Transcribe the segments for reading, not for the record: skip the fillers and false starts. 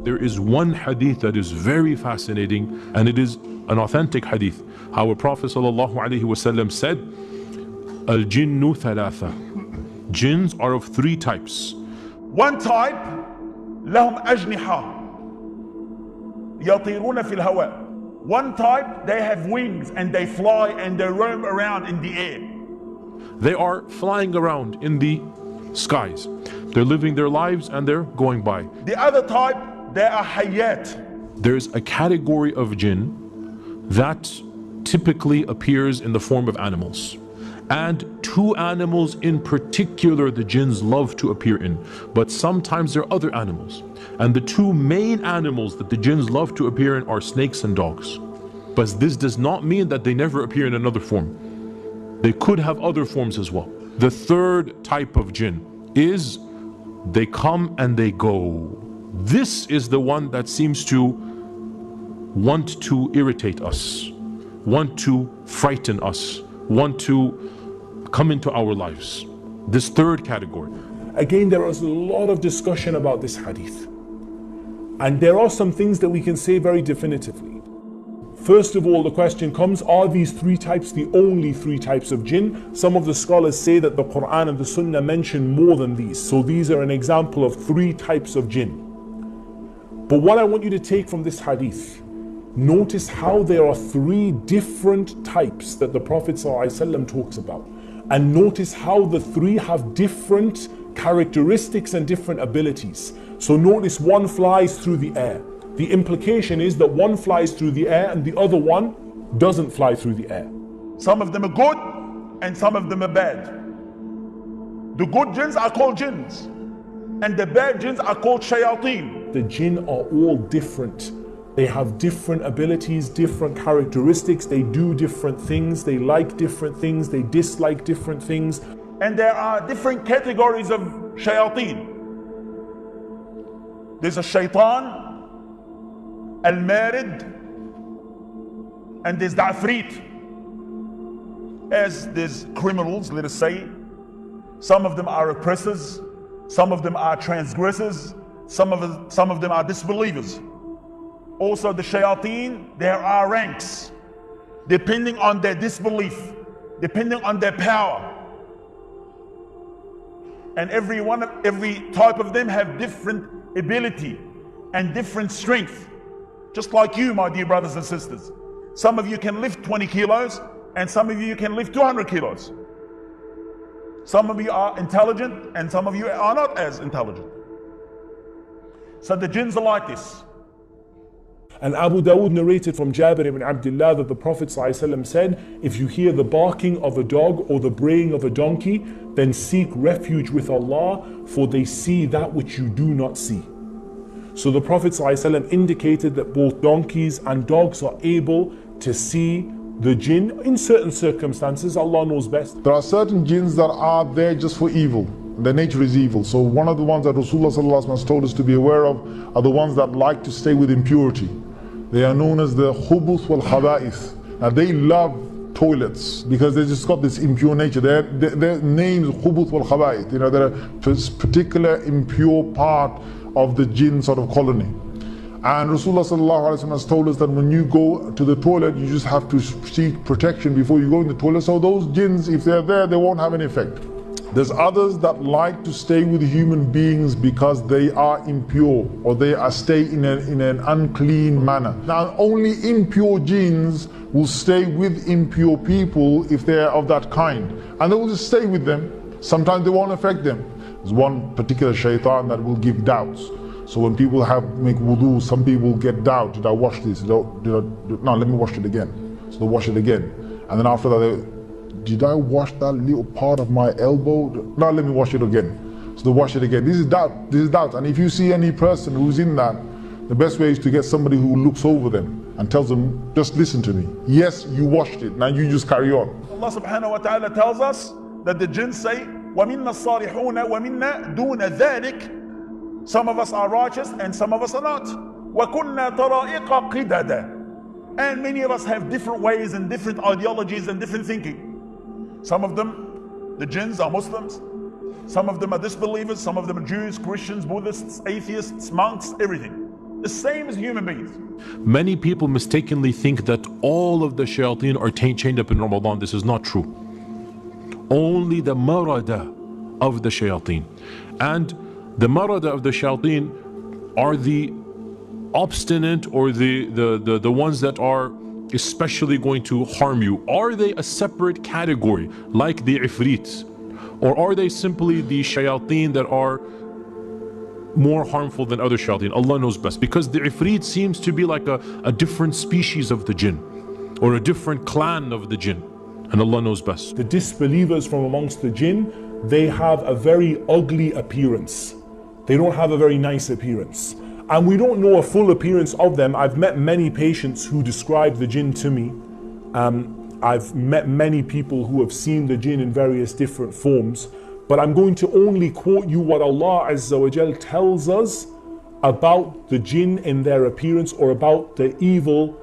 There is one hadith that is very fascinating, and it is an authentic hadith. Our Prophet ﷺ said, Al-jinnu thalatha. Jinns are of three types. One type, lahum ajniha, yatiruna fil hawa. One type, they have wings and they fly and they roam around in the air. They are flying around in the skies. They're living their lives and they're going by. The other type, they are hayat. There's a category of jinn that typically appears in the form of animals. And two animals in particular the jinns love to appear in. But sometimes there are other animals. And the two main animals that the jinns love to appear in are snakes and dogs. But this does not mean that they never appear in another form. They could have other forms as well. The third type of jinn is they come and they go. This is the one that seems to want to irritate us, want to frighten us, want to come into our lives. This third category. Again, there is a lot of discussion about this hadith. And there are some things that we can say very definitively. First of all, the question comes, are these three types the only three types of jinn? Some of the scholars say that the Quran and the Sunnah mention more than these. So these are an example of three types of jinn. But what I want you to take from this hadith, notice how there are three different types that the Prophet ﷺ talks about. And notice how the three have different characteristics and different abilities. So notice one flies through the air. The implication is that one flies through the air and the other one doesn't fly through the air. Some of them are good and some of them are bad. The good jinns are called jinns and the bad jinns are called shayateen. The jinn are all different. They have different abilities, different characteristics, they do different things, they like different things, they dislike different things. And there are different categories of shayateen. There's a shaitan, al-marid, and there's the afrit. As there's criminals, let us say, some of them are oppressors, some of them are transgressors, some of them are disbelievers. Also the shayateen, there are ranks, depending on their disbelief, depending on their power. And every type of them have different ability and different strength. Just like you, my dear brothers and sisters. Some of you can lift 20 kilos and some of you can lift 200 kilos. Some of you are intelligent and some of you are not as intelligent. So the jinns are like this. And Abu Dawood narrated from Jabir ibn Abdullah that the Prophet ﷺ said, if you hear the barking of a dog or the braying of a donkey, then seek refuge with Allah, for they see that which you do not see. So the Prophet ﷺ indicated that both donkeys and dogs are able to see the jinn in certain circumstances. Allah knows best. There are certain jinns that are there just for evil. Their nature is evil. So one of the ones that Rasulullah ﷺ has told us to be aware of are the ones that like to stay with impurity. They are known as the khubuth wal khaba'ith. Now they love toilets because they just got this impure nature. Their name is khubuth wal khaba'ith. You know, they're a particular impure part of the jinn sort of colony. And Rasulullah ﷺ has told us that when you go to the toilet, you just have to seek protection before you go in the toilet. So those jinns, if they're there, they won't have any effect. There's others that like to stay with human beings because they are impure or they are stay in an unclean manner. Now only impure jinns will stay with impure people if they are of that kind. And they will just stay with them. Sometimes they won't affect them. There's one particular shaitan that will give doubts. So when people make wudu, some people get doubt. Did I wash this? No, let me wash it again. So they wash it again. And then after that, did I wash that little part of my elbow? No, let me wash it again. So they wash it again. This is doubt. This is doubt. And if you see any person who's in that, the best way is to get somebody who looks over them and tells them, just listen to me. Yes, you washed it. Now you just carry on. Allah subhanahu wa ta'ala tells us that the jinn say, وَمِنَّا الصَّالِحُونَ وَمِنَّا دُونَ ذَلِكَ. Some of us are righteous and some of us are not. وَكُنَّا طَرَائِقَ قِدَدًا. And many of us have different ways and different ideologies and different thinking. Some of them, the jinns, are Muslims. Some of them are disbelievers. Some of them are Jews, Christians, Buddhists, atheists, monks, everything. The same as human beings. Many people mistakenly think that all of the shayateen are chained up in Ramadan. This is not true. Only the marada of the shayateen. And the marada of the shayateen are the obstinate or the ones that are especially going to harm you. Are they a separate category like the ifrits? Or are they simply the shayateen that are more harmful than other shayateen? Allah knows best, because the ifrit seems to be like a different species of the jinn or a different clan of the jinn, and Allah knows best. The disbelievers from amongst the jinn, they have a very ugly appearance. They don't have a very nice appearance, and we don't know a full appearance of them. I've met many patients who describe the jinn to me. I've met many people who have seen the jinn in various different forms. But I'm going to only quote you what Allah Azza wa Jal tells us about the jinn in their appearance, or about the evil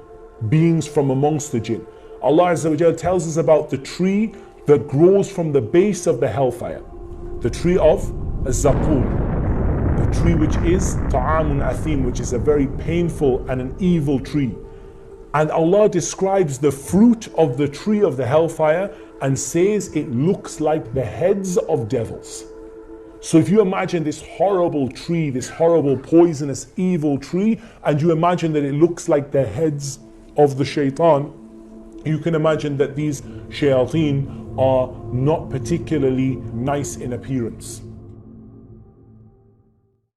beings from amongst the jinn. Allah Azza wa Jal tells us about the tree that grows from the base of the hellfire. The tree of Az-Zaqum. The tree which is Ta'amun Athim, which is a very painful and an evil tree. And Allah describes the fruit of the tree of the hellfire and says it looks like the heads of devils. So if you imagine this horrible tree, this horrible poisonous evil tree, and you imagine that it looks like the heads of the shaitan, you can imagine that these shayateen are not particularly nice in appearance.